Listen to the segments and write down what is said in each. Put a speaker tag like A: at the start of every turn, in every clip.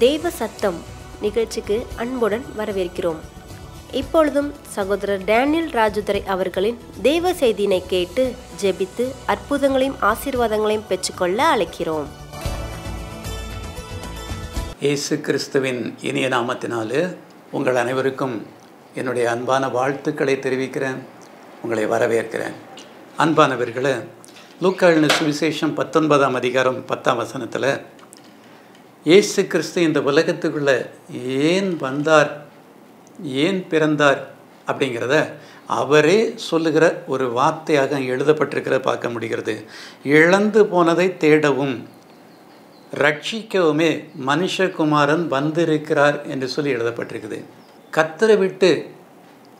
A: தெய்வ சத்தம் நிகழ்ச்சிக்கு அன்புடன் வரவேற்கிறோம். இப்பொழுதும் சகோதரர் டேனியல் ராஜதுரை அவர்களின் தெய்வ செய்தியினை கேட்டு ஜெபித்து அற்புதங்களையும் ஆசீர்வாதங்களையும் பெற்றுக்கொள்ள அழைக்கிறோம்.
B: இயேசு கிறிஸ்துவின் இனிய நாமத்தினாலே உங்கள் அனைவருக்கும் என்னுடைய அன்பான வாழ்த்துக்களை தெரிவிக்கிறேன். உங்களை வரவேற்கிறேன். அன்பானவர்களே, லூக்கா எழுதின சுவிசேஷம் 19ஆம் அதிகாரம் 10ஆம் வசனத்தில் இயேசு கிறிஸ்து இந்த உலகத்துக்குள்ளே ஏன் வந்தார், ஏன் பிறந்தார் அப்படிங்கிறத அவரே சொல்லுகிற ஒரு வார்த்தையாக எழுதப்பட்டிருக்கிறத பார்க்க முடிகிறது. இழந்து போனதை தேடவும் ரட்சிக்கவுமே மனுஷகுமாரன் வந்திருக்கிறார் என்று சொல்லி எழுதப்பட்டிருக்குது. கர்த்தரை விட்டு,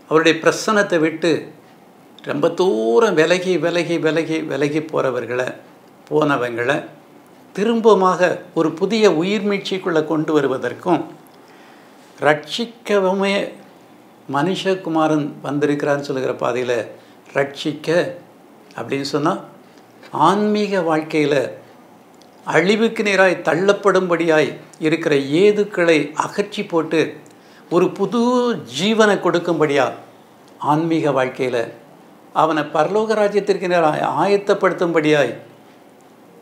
B: அவருடைய பிரசன்னத்தை விட்டு ரொம்ப தூரம் விலகி விலகி விலகி விலகி போனவங்களை திரும்பமாக ஒரு புதிய உயிர்மீட்சிக்குள்ளே கொண்டு வருவதற்கும் ரட்சிக்கவுமே மனுஷகுமாரன் வந்திருக்கிறான்னு சொல்லுகிற பாதையில் ரட்சிக்க அப்படின்னு சொன்னால் ஆன்மீக வாழ்க்கையில் அழிவுக்கு நேராய் தள்ளப்படும்படியாய் இருக்கிற ஏதுக்களை அகற்றி போட்டு ஒரு புது ஜீவனை கொடுக்கும்படியா ஆன்மீக வாழ்க்கையில் அவனை பரலோக ராஜ்யத்திற்கு நேராக ஆயத்தப்படுத்தும்படியாய்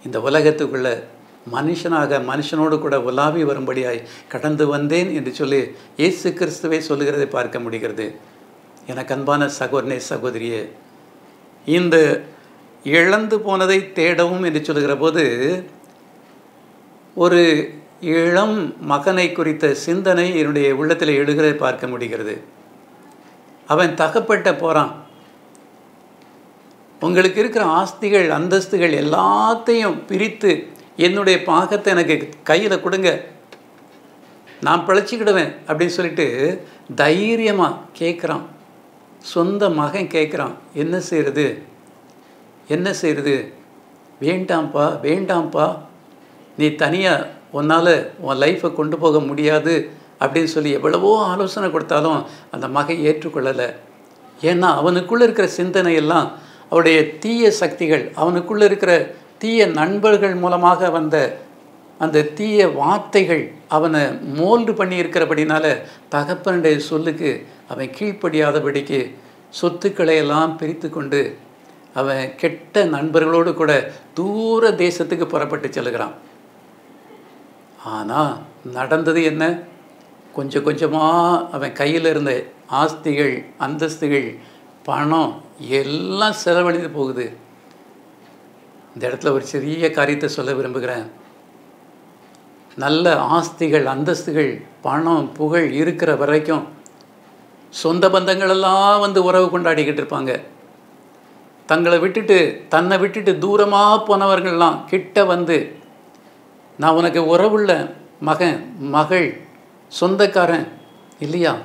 B: இந்த உலகத்துக்குள்ளே மனுஷனோடு கூட உலாவி வரும்படியாய் கடந்து வந்தேன் என்று சொல்லி இயேசு கிறிஸ்துவை சொல்லுகிறதை பார்க்க முடிகிறது. எனக்கு அன்பான சகோதரனே, சகோதரியே, இந்த இழந்து போனதை தேடவும் என்று சொல்லுகிற போது ஒரு இளம் மகனை குறித்த சிந்தனை என்னுடைய உள்ளத்தில் எழுகிறதை பார்க்க முடிகிறது. அவன் தகப்பட்ட போகிறான். உங்களுக்கு இருக்கிற ஆஸ்திகள் அந்தஸ்துகள் எல்லாத்தையும் பிரித்து என்னுடைய பாகத்தை எனக்கு கையில் கொடுங்க, நான் பிழைச்சிக்கிடுவேன் அப்படின்னு சொல்லிட்டு தைரியமாக கேட்குறான். சொந்த மகன் கேட்குறான். என்ன செய்கிறது? வேண்டாம்ப்பா, நீ தனியாக உன்னால் உன் லைஃப்பை கொண்டு போக முடியாது அப்படின்னு சொல்லி எவ்வளவோ ஆலோசனை கொடுத்தாலும் அந்த மகன் ஏற்றுக்கொள்ளலை. ஏன்னா அவனுக்குள்ளே இருக்கிற சிந்தனையெல்லாம் அவருடைய தீய சக்திகள், அவனுக்குள்ளே இருக்கிற தீய நண்பர்கள் மூலமாக வந்த அந்த தீய வார்த்தைகள் அவனை மோல்டு பண்ணி இருக்கிறபடினால தகப்பனுடைய சொல்லுக்கு அவன் கீழ்ப்படியாதபடிக்கு சொத்துக்களை எல்லாம் பிரித்து கொண்டு அவன் கெட்ட நண்பர்களோடு கூட தூர தேசத்துக்கு புறப்பட்டு செல்கிறான். ஆனால் நடந்தது என்ன? கொஞ்சம் கொஞ்சமாக அவன் கையில் இருந்த ஆஸ்திகள் அந்தஸ்துகள் பணம் எல்லாம் செலவழிந்து போகுது. இந்த இடத்துல ஒரு சிறிய காரியத்தை சொல்ல விரும்புகிறேன். நல்ல ஆஸ்திகள் அந்தஸ்துகள் பணம் புகழ் இருக்கிற வரைக்கும் சொந்த பந்தங்களெல்லாம் வந்து உறவு கொண்டாடிக்கிட்டு இருப்பாங்க. தன்னை விட்டுட்டு தூரமாக போனவர்கள்லாம் கிட்ட வந்து நான் உனக்கு உறவுள்ள மகன் மகள் சொந்தக்காரன் இல்லையா,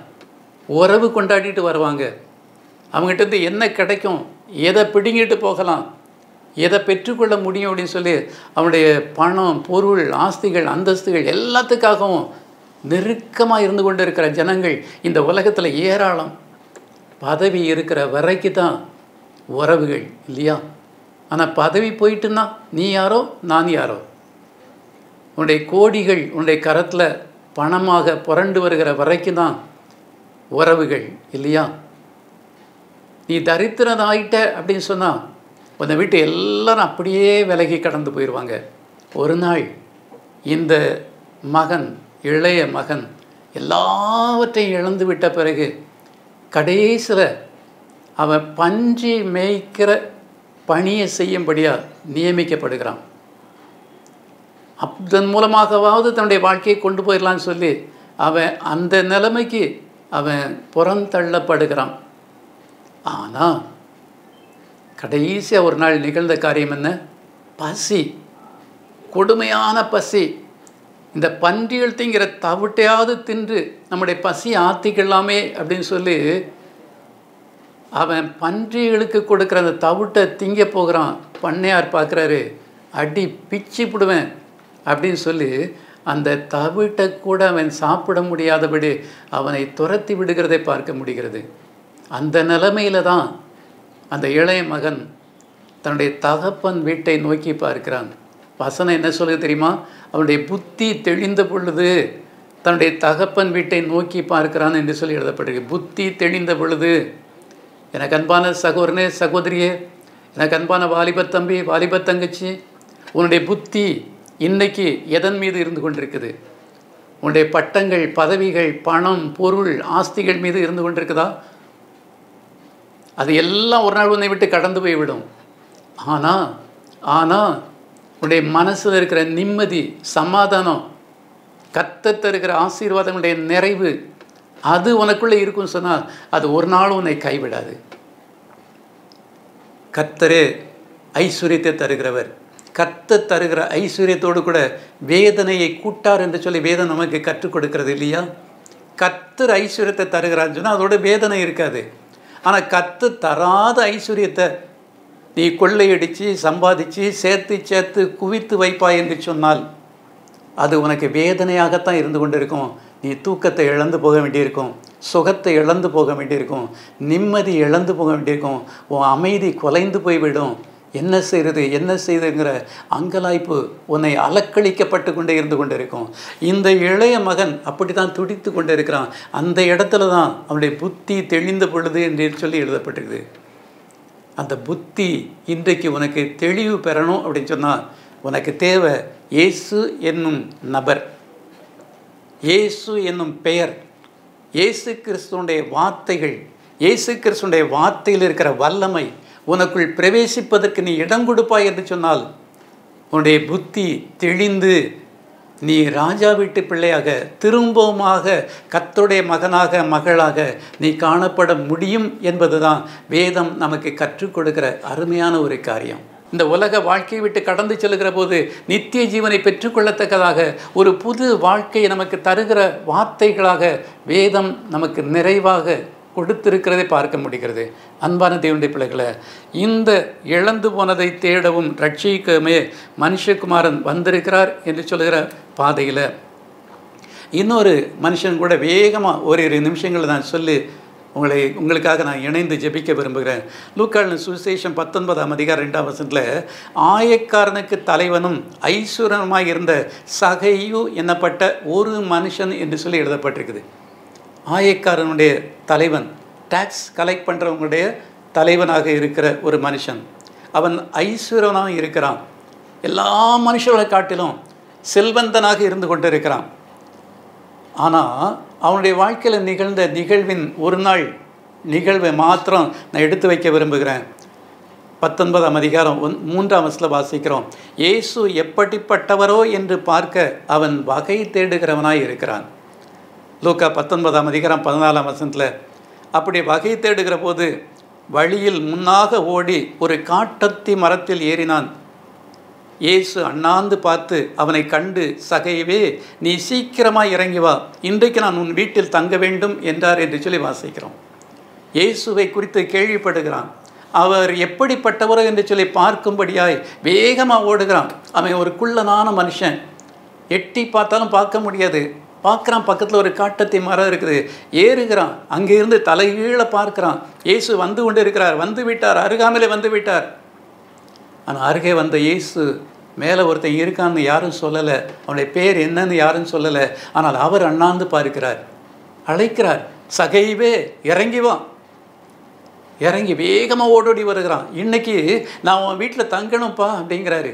B: உறவு கொண்டாடிட்டு வருவாங்க. அவங்ககிட்ட என்ன கிடைக்கும், எதை பிடுங்கிட்டு போகலாம், எதை பெற்றுக்கொள்ள முடியும் அப்படின்னு சொல்லி அவனுடைய பணம் பொருள் ஆஸ்திகள் அந்தஸ்துகள் எல்லாத்துக்காகவும் நெருக்கமாக இருந்து கொண்டு இருக்கிற ஜனங்கள் இந்த உலகத்தில் ஏராளம். பதவி இருக்கிற வரைக்கும் தான் உறவுகள் இல்லையா. ஆனால் பதவி போயிட்டுன்னா நீ யாரோ நான் யாரோ. உன்னுடைய கோடிகள் உன்னுடைய கரத்தில் பணமாக புரண்டு வருகிற வரைக்கும் தான் உறவுகள் இல்லையா. நீ தரித்திரனாயிட்ட அப்படின்னு சொன்னால் உன்னை விட்டு எல்லாரும் அப்படியே விலகி கடந்து போயிடுவாங்க. ஒரு நாள் இந்த மகன், இளைய மகன் எல்லாவற்றையும் இழந்து விட்ட பிறகு கடைசியில் அவன் பன்றி மேய்க்கிற பணியை செய்யும்படியாக நியமிக்கப்படுகிறான். அதன் மூலமாகவாவது தன்னுடைய வாழ்க்கையை கொண்டு போயிடலான்னு சொல்லி அவன் அந்த நிலைமைக்கு அவன் புறந்தள்ளப்படுகிறான். ஆனால் கடைசியாக ஒரு நாள் நிகழ்ந்த காரியம் என்ன? பசி, கொடுமையான பசி. இந்த பன்றிகள் திங்கிற தவிட்டையாவது தின்று நம்முடைய பசி ஆற்றிக்கலாமே அப்படின்னு சொல்லி அவன் பன்றிகளுக்கு கொடுக்குற அந்த தவிட்டை திங்க போகிறான். பண்ணையார் பார்க்குறாரு, அடி பிச்சு விடுவேன் அப்படின்னு சொல்லி அந்த தவிட்டை கூட அவன் சாப்பிட முடியாதபடி அவனை துரத்தி விடுகிறதை பார்க்க முடிகிறது. அந்த நிலைமையில் தான் அந்த இளைய மகன் தன்னுடைய தகப்பன் வீட்டை நோக்கி பார்க்கிறான். வசனம் என்ன சொல்லுது தெரியுமா? அவனுடைய புத்தி தெளிந்த பொழுது தன்னுடைய தகப்பன் வீட்டை நோக்கி பார்க்கிறான் என்று சொல்லி எழுதப்பட்டிருக்கு. புத்தி தெளிந்த பொழுது. எனக்கு அன்பான சகோதரனே, சகோதரியே, எனக்கு அன்பான வாலிபத் தம்பி, வாலிபத் தங்கச்சி, உன்னுடைய புத்தி இன்னைக்கு எதன் மீது இருந்து கொண்டிருக்குது? உன்னுடைய பட்டங்கள், பதவிகள், பணம், பொருள், ஆஸ்திகள் மீது இருந்து கொண்டிருக்குதா? அது எல்லாம் ஒரு நாள் உன்னை விட்டு கடந்து போய்விடும். ஆனால் உன்னுடைய மனசில் இருக்கிற நிம்மதி, சமாதானம், கர்த்தர் தருகிற ஆசீர்வாதங்களுடைய நிறைவு, அது உனக்குள்ளே இருக்குன்னு சொன்னால் அது ஒரு நாள் உன்னை கைவிடாது. கர்த்தரே ஐஸ்வர்யத்தை தருகிறவர். கர்த்தர் தருகிற ஐஸ்வர்யத்தோடு கூட வேதனையை கூட்டார் என்று சொல்லி வேதம் நமக்கு கற்றுக் கொடுக்கிறது இல்லையா? கர்த்தர் ஐஸ்வர்யத்தை தருகிறான்னு சொன்னால் அதோட வேதனை இருக்காது. ஆனால் கர்த்தர் தராத ஐஸ்வர்யத்தை நீ கொள்ளையடித்து சம்பாதிச்சு சேர்த்து குவித்து வைப்பாய் என்று சொன்னால் அது உனக்கு வேதனையாகத்தான் இருந்து கொண்டு இருக்கும். நீ தூக்கத்தை இழந்து போக வேண்டியிருக்கும், சுகத்தை இழந்து போக வேண்டியிருக்கும், நிம்மதி இழந்து போக வேண்டியிருக்கும், உன் அமைதி குலைந்து போய்விடும். என்ன செய்யுதுங்கிற அங்கலாய்ப்பு உன்னை அலக்களிக்கப்பட்டு கொண்டே இருந்து கொண்டு இருக்கும். இந்த இளைய மகன் அப்படி தான் துடித்து கொண்டு இருக்கிறான். அந்த இடத்துல தான் அவனுடைய புத்தி தெளிந்த பொழுது என்று சொல்லி எழுதப்பட்டிருக்குது. அந்த புத்தி இன்றைக்கு உனக்கு தெளிவு பெறணும் அப்படின்னு சொன்னால் உனக்கு தேவை இயேசு என்னும் நபர், இயேசு என்னும் பெயர், இயேசு கிறிஸ்துவுடைய வார்த்தைகள், இயேசு கிறிஸ்துவுடைய வார்த்தையில் இருக்கிற வல்லமை உனக்குள் பிரவேசிப்பதற்கு நீ இடம் கொடுப்பாய் என்று சொன்னால் உன்னுடைய புத்தி தெளிந்து நீ ராஜா வீட்டு பிள்ளையாக திரும்பவுமாக கர்த்தருடைய மகனாக மகளாக நீ காணப்பட முடியும் என்பதுதான் வேதம் நமக்கு கற்றுக் கொடுக்கிற அருமையான ஒரு காரியம். இந்த உலக வாழ்க்கையை விட்டு கடந்து செல்கிற போது நித்திய ஜீவனை பெற்றுக்கொள்ளத்தக்கதாக ஒரு புது வாழ்க்கையை நமக்கு தருகிற வார்த்தைகளாக வேதம் நமக்கு நிறைவாக கொடுத்திருக்கிறதை பார்க்க முடிகிறது. அன்பான தேவனுடைய பிள்ளைகளை, இந்த இழந்து போனதை தேடவும் ரட்சிக்கவுமே மனுஷகுமாரன் வந்திருக்கிறார் என்று சொல்கிற பாதையில் இன்னொரு மனுஷன் கூட வேகமாக ஓரிரு நிமிஷங்கள் நான் சொல்லி உங்களுக்காக நான் இணைந்து ஜெபிக்க விரும்புகிறேன். லூக்காவின் சுவிசேஷம் 19ஆம் அதிகாரம் 2ஆம் வசனத்தில் ஆயக்காரனுக்கு தலைவனும் ஐஸ்வர்யமாய் இருந்த சகையு என்னப்பட்ட ஒரு மனுஷன் என்று சொல்லி எழுதப்பட்டிருக்குது. ஆயக்காரனுடைய தலைவன், டாக்ஸ் கலெக்ட் பண்ணுறவங்களுடைய தலைவனாக இருக்கிற ஒரு மனுஷன். அவன் ஐஸ்வர்யனாக இருக்கிறான், எல்லா மனுஷர்களை காட்டிலும் செல்வந்தனாக இருந்து கொண்டு இருக்கிறான். ஆனால் அவனுடைய வாழ்க்கையில் நிகழ்ந்த நிகழ்வின் ஒரு நாள் நிகழ்வை மாத்திரம் நான் எடுத்து வைக்க விரும்புகிறேன். 19ஆம் அதிகாரம் 3ஆம் வசனத்தில் வாசிக்கிறோம். இயேசு எப்படிப்பட்டவரோ என்று பார்க்க அவன் வகை தேடுகிறவனாய் இருக்கிறான். லூக்கா 19ஆம் அதிகாரம் 14ஆம் வசனத்தில் அப்படி வகை தேடுகிற போது வழியில் முன்னாக ஓடி ஒரு காட்டத்தி மரத்தில் ஏறினான். இயேசு அண்ணாந்து பார்த்து அவனை கண்டு, சகையவே, நீ சீக்கிரமாக இறங்கி வா, இன்றைக்கு நான் உன் வீட்டில் தங்க வேண்டும் என்றார் என்று சொல்லி வாசிக்கிறோம். இயேசுவை குறித்து கேள்விப்படுகிறான். அவர் எப்படிப்பட்டவரோ என்று சொல்லி பார்க்கும்படியாய் வேகமாக ஓடுகிறான். அவன் ஒரு குள்ளனான மனுஷன், எட்டி பார்த்தாலும் பார்க்க முடியாது. பார்க்குறான், பக்கத்தில் ஒரு காட்டத்தி மரம் இருக்குது, ஏறுகிறான், அங்கேருந்து தலைகீழ பார்க்குறான். இயேசு வந்து கொண்டு இருக்கிறார், வந்து விட்டார், அருகாமலே வந்து விட்டார். ஆனால் அருகே வந்த இயேசு மேலே ஒருத்தன் இருக்கான்னு யாரும் சொல்லலை, அவனுடைய பேர் என்னன்னு யாரும் சொல்லலை. ஆனால் அவர் அண்ணாந்து பார்க்கிறார், அழைக்கிறார், சகைவே இறங்கி வா. இறங்கி வேகமாக ஓடோடி வருகிறான். இன்னைக்கு நான் உன் வீட்டில் தங்கணும்ப்பா அப்படிங்கிறாரு.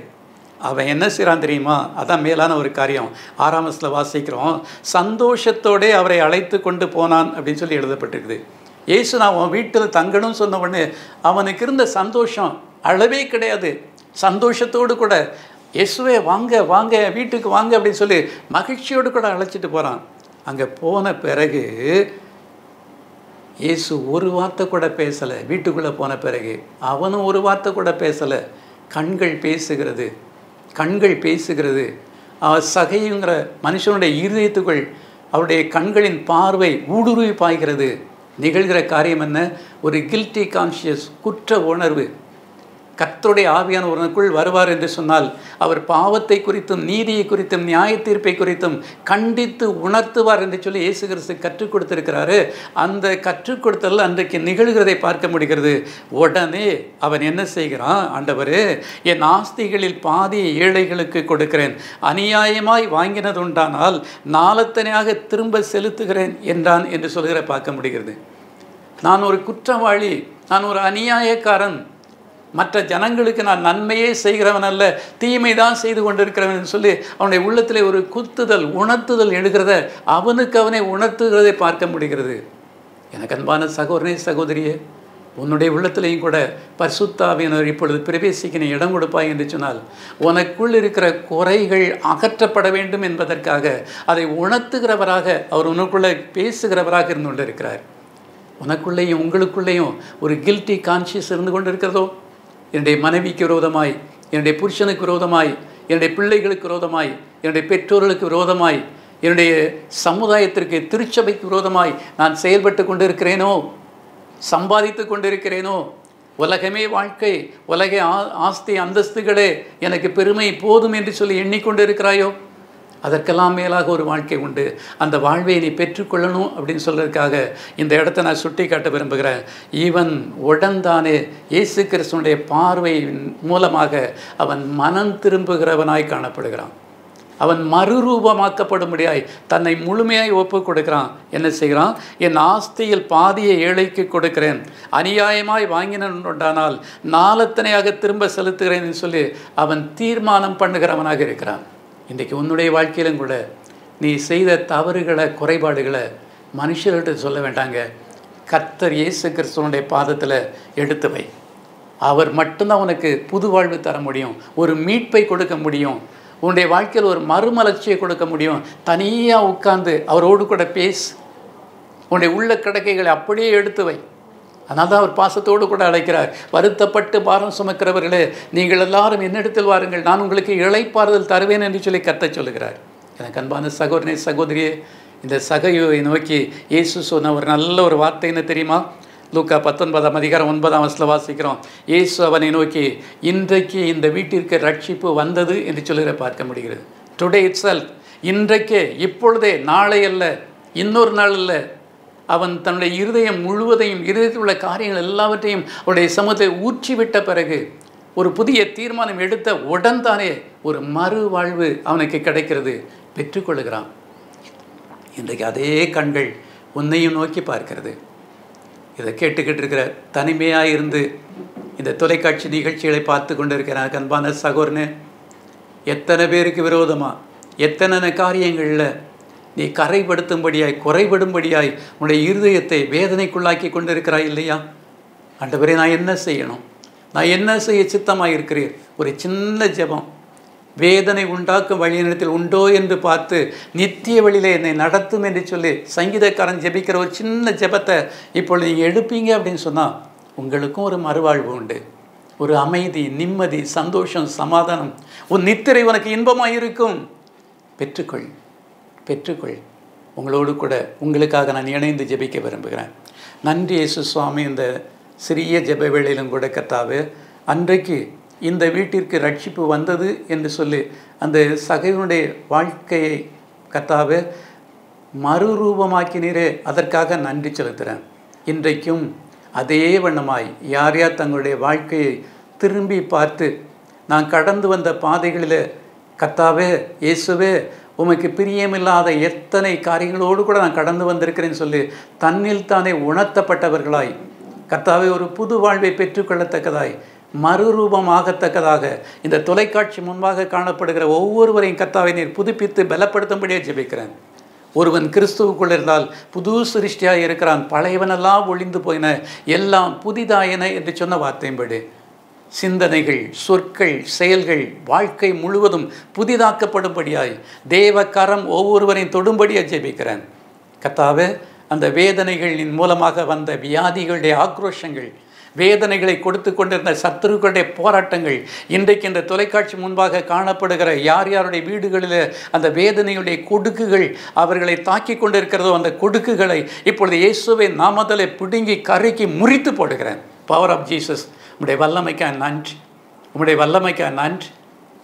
B: அவன் என்ன செய்கிறான் தெரியுமா? அதான் மேலான ஒரு காரியம். 6ஆம் வசனத்தில் வாசிக்கிறோம், சந்தோஷத்தோடே அவரை அழைத்து கொண்டு போனான் அப்படின்னு சொல்லி எழுதப்பட்டிருக்குது. இயேசு நான் உன் வீட்டில் தங்கணும்னு சொன்ன உடனே அவனுக்கு இருந்த சந்தோஷம் அளவே கிடையாது. சந்தோஷத்தோடு கூட இயேசுவே வாங்க வாங்க வீட்டுக்கு வாங்க அப்படின்னு சொல்லி மகிழ்ச்சியோடு கூட அழைச்சிட்டு போகிறான். அங்கே போன பிறகு இயேசு ஒரு வார்த்தை கூட பேசலை. வீட்டுக்குள்ளே போன பிறகு அவனும் ஒரு வார்த்தை கூட பேசலை. கண்கள் பேசுகிறது, கண்கள் பேசுகிறது. சகையுங்கிற மனுஷனுடைய இருதயத்துக்குள் அவருடைய கண்களின் பார்வை ஊடுருவி பாய்கிறது. நிகழ்கிற காரியம் என்ன? ஒரு கில்ட்டி கான்ஷியஸ், குற்ற உணர்வு. கர்த்தருடைய ஆவியான ஒருவனுக்குள் வருவார் என்று சொன்னால் அவர் பாவத்தை குறித்தும் நீதியை குறித்தும் நியாய தீர்ப்பை குறித்தும் கண்டித்து உணர்த்துவார் என்று சொல்லி இயேசு கிறிஸ்து கற்றுக் கொடுத்திருக்கிறாரு. அந்த கற்றுக் கொடுத்தல் அன்றைக்கு நிகழ்கிறதை பார்க்க முடிகிறது. உடனே அவன் என்ன செய்கிறான்? ஆண்டவரே, என் ஆஸ்திகளில் பாதியை ஏழைகளுக்கு கொடுக்கிறேன், அநியாயமாய் வாங்கினது உண்டானால் நாலத்தனையாக திரும்ப செலுத்துகிறேன் என்றான் என்று சொல்கிற பார்க்க முடிகிறது. நான் ஒரு குற்றவாளி, நான் ஒரு அநியாயக்காரன், மற்ற ஜனங்களுக்கு நான் நன்மையே செய்கிறவன் அல்ல, தீமை தான் செய்து கொண்டிருக்கிறவன் என்று சொல்லி அவனுடைய உள்ளத்திலே ஒரு குத்துதல் உணர்த்துதல் எழுகிறத அவனுக்கு அவனை உணர்த்துகிறதை பார்க்க முடிகிறது. எனக்கு அன்பான சகோதரனே சகோதரியே, உன்னுடைய உள்ளத்திலையும் கூட பரிசுத்த ஆவியானவர் இப்பொழுது பிரவேசிக்க நீ இடம் கொடுப்பாய் என்று சொன்னால் உனக்குள் இருக்கிற குறைகள் அகற்றப்பட வேண்டும் என்பதற்காக அதை உணர்த்துகிறவராக அவர் உனக்குள்ளே பேசுகிறவராக இருந்து கொண்டிருக்கிறார். உனக்குள்ளேயும் உங்களுக்குள்ளேயும் ஒரு கில்ட்டி கான்ஷியஸ் இருந்து கொண்டு இருக்கிறதோ, என்னுடைய மனைவிக்கு விரோதமாய், என்னுடைய புருஷனுக்கு விரோதமாய், என்னுடைய பிள்ளைகளுக்கு விரோதமாய், என்னுடைய பெற்றோர்களுக்கு விரோதமாய், என்னுடைய சமுதாயத்திற்கு திருச்சபைக்கு விரோதமாய் நான் செயல்பட்டு கொண்டிருக்கிறேனோ, சம்பாதித்து கொண்டிருக்கிறேனோ, உலகமே வாழ்க்கை, உலக ஆஸ்தி அந்தஸ்துகளே எனக்கு பெருமை போதும் என்று சொல்லி எண்ணிக்கொண்டு இருக்கிறாயோ, அதற்கெல்லாம் மேலாக ஒரு வாழ்க்கை உண்டு. அந்த வாழ்வை நீ பெற்றுக்கொள்ளணும் அப்படின்னு சொல்கிறதுக்காக இந்த இடத்த நான் சுட்டி காட்ட விரும்புகிறேன். ஈவன் உடன்தானே இயேசு கிறிஸ்துவனுடைய பார்வையின் மூலமாக அவன் மனம் திரும்புகிறவனாய் காணப்படுகிறான். அவன் மறுரூபமாக்கப்படும்படியாய் தன்னை முழுமையாய் ஒப்பு கொடுக்கிறான். என்ன செய்கிறான்? என் ஆஸ்தியில் பாதியை ஏழைக்கு கொடுக்கிறேன், அநியாயமாய் வாங்கினால் நாலத்தனையாக திரும்ப செலுத்துகிறேன் என்று சொல்லி அவன் தீர்மானம் பண்ணுகிறவனாக இருக்கிறான். இன்றைக்கு உன்னுடைய வாழ்க்கையிலும் கூட நீ செய்த தவறுகளை குறைபாடுகளை மனுஷர்கிட்ட சொல்ல வேண்டாங்க, கர்த்தர் இயேசு கிறிஸ்துவனுடைய பாதத்தில் எடுத்து வை. அவர் மட்டும்தான் உனக்கு புது வாழ்வு தர முடியும், ஒரு மீட்பை கொடுக்க முடியும், உன்னுடைய வாழ்க்கையில் ஒரு மறுமலர்ச்சியை கொடுக்க முடியும். தனியாக உட்கார்ந்து அவரோடு கூட பேசு, உன்னுடைய உள்ள கிடக்கைகளை அப்படியே எடுத்து வை. அதனால் தான் அவர் பாசத்தோடு கூட அழைக்கிறார். வருத்தப்பட்டு பாரம் சுமக்கிறவர்களே, நீங்கள் எல்லாரும் என்னிடத்தில் வாருங்கள், நான் உங்களுக்கு இளைப்பாறுதல் தருவேன் என்று சொல்லி கர்த்தர் சொல்லுகிறார். எனக்கு அன்பான சகோதரனே சகோதரியே, இந்த சகையை நோக்கி இயேசு சொன்ன ஒரு நல்ல ஒரு வார்த்தை என்ன தெரியுமா? லூக்கா 19:9 வாசிக்கிறோம். இயேசு அவனை நோக்கி, இன்றைக்கு இந்த வீட்டிற்கு ரட்சிப்பு வந்தது என்று சொல்லுகிற பார்க்க முடிகிறது. டுடே இட் செல்ஃப், இன்றைக்கே, இப்பொழுதே, நாளை அல்ல, இன்னொரு நாள் அல்ல. அவன் தன்னுடைய இருதயம் முழுவதையும், இருதயத்தில் உள்ள காரியங்கள் எல்லாவற்றையும் அவருடைய சமூகத்தை ஊற்றிவிட்ட பிறகு ஒரு புதிய தீர்மானம் எடுத்த உடன்தானே ஒரு மறு வாழ்வு அவனுக்கு கிடைக்கிறது, பெற்றுக்கொள்கிறான். இன்றைக்கு அதே கண்கள் உன்னையும் நோக்கி பார்க்கிறது. இதை கேட்டுக்கிட்டு இருக்கிற தனிமையாக இருந்து இந்த தொலைக்காட்சி நிகழ்ச்சிகளை பார்த்து கொண்டு இருக்கிறான் அன்பான சகோதரனே, எத்தனை பேருக்கு விரோதமாக, எத்தனை காரியங்களில் நீ கரைப்படுத்தும்படியாய், குறைபடும்படியாய் உன்னுடைய இருதயத்தை வேதனைக்குள்ளாக்கி கொண்டு இருக்கிறாய் இல்லையா? ஆண்டவரே, நான் என்ன செய்யணும்? நான் என்ன செய்ய சித்தமாக இருக்கிறீர்? ஒரு சின்ன ஜெபம், வேதனை உண்டாக்கும் வழியினத்தில் உண்டோ என்று பார்த்து நித்திய வழியிலே என்னை நடத்தும் என்று சொல்லி சங்கீதக்காரன் ஜெபிக்கிற ஒரு சின்ன ஜெபத்தை இப்பொழுது நீங்கள் எடுப்பீங்க அப்படின்னு சொன்னால் உங்களுக்கும் ஒரு மறுவாழ்வு உண்டு, ஒரு அமைதி, நிம்மதி, சந்தோஷம், சமாதானம், உன் நித்திரை உனக்கு இன்பமாக இருக்கும். பெற்றுக்கொள், பெற்றுக்கொள். உங்களோடு கூட உங்களுக்காக நான் இணைந்து ஜெபிக்க விரும்புகிறேன். நன்றி இயேசு சுவாமி, இந்த சிறிய ஜெப வேளையிலும் கூட கர்த்தாவே, அன்றைக்கு இந்த வீட்டிற்கு ரட்சிப்பு வந்தது என்று சொல்லி அந்த சகைவனுடைய வாழ்க்கையை கர்த்தாவே மறுரூபமாக்கினீரே, அதற்காக நன்றி செலுத்துகிறேன். இன்றைக்கும் அதே வண்ணமாய் யார் யார் தங்களுடைய வாழ்க்கையை திரும்பி பார்த்து நான் கடந்து வந்த பாதைகளில் கர்த்தாவே இயேசுவே உமக்கு பிரியமில்லாத எத்தனை காரியங்களோடு கூட நான் கடந்து வந்திருக்கிறேன்னு சொல்லி தன்னில் தானே உணர்த்தப்பட்டவர்களாய் கர்த்தாவே ஒரு புது வாழ்வை பெற்றுக்கொள்ளத்தக்கதாய், மறுரூபமாகத்தக்கதாக இந்த தொலைக்காட்சி முன்பாக காணப்படுகிற ஒவ்வொருவரையும் கர்த்தாவை நீர் புதுப்பித்து பலப்படுத்தும்படியே ஜெபிக்கிறேன். ஒருவன் கிறிஸ்துவுக்குள் இருந்தால் புது சிருஷ்டியாக இருக்கிறான், பழையவனெல்லாம் ஒழிந்து போயின, எல்லாம் புதிதாயின என்று சொன்ன வார்த்தையின்படி சிந்தனைகள், சொற்கள், செயல்கள், வாழ்க்கை முழுவதும் புதிதாக்கப்படும்படியாய் தேவ கரம் ஒவ்வொருவரையும் தொடும்படியாக ஜெபிக்கிறேன். கர்த்தாவே, அந்த வேதனைகளின் மூலமாக வந்த வியாதிகளுடைய ஆக்ரோஷங்கள், வேதனைகளை கொடுத்து கொண்டிருந்த சத்துருக்களுடைய போராட்டங்கள், இன்றைக்கு இந்த தொலைக்காட்சி முன்பாக காணப்படுகிற யார் யாருடைய வீடுகளில் அந்த வேதனையுடைய கொடுக்குகள் அவர்களை தாக்கி கொண்டிருக்கிறதோ அந்த கொடுக்குகளை இப்பொழுது இயேசுவின் நாமத்திலே பிடுங்கி கருக்கி முறித்து போடுகிறேன். பவர் ஆஃப் ஜீசஸ், உடைய வல்லமைக்காக நன்றி. உம்முடைய வல்லமைக்காய் நன்றி,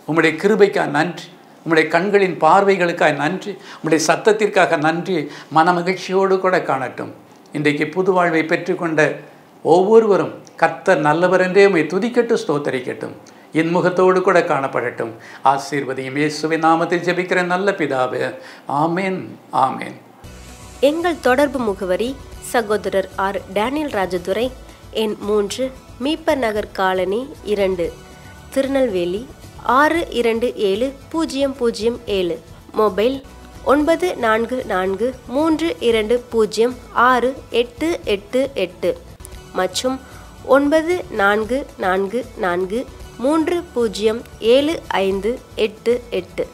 B: உம்முடைய கிருபைக்காய் நன்றி, உம்முடைய கண்களின் பார்வைகளுக்காக நன்றி, உம்முடைய சத்தத்திற்காக நன்றி. மனமகிழ்ச்சியோடு கூட காணட்டும். இன்றைக்கு புது வாழ்வை பெற்றுக்கொண்ட ஒவ்வொருவரும் கர்த்தர் நல்லவர் என்றே உம்மை துதிக்கட்டும், ஸ்தோத்தரிக்கட்டும், இன்முகத்தோடு கூட காணப்படட்டும். ஆசீர்வதியும் இயேசுவின் நாமத்தில் ஜெபிக்கிற நல்ல பிதாவே, ஆமேன், ஆமேன்.
A: எங்கள் தொடர்பு முகவரி சகோதரர் ஆர். டேனியல் ராஜதுரை, எண் 3, மீப்பர் நகர் காலனி 2, திருநெல்வேலி 627007. மொபைல் 9443206888 மற்றும் 9444307588.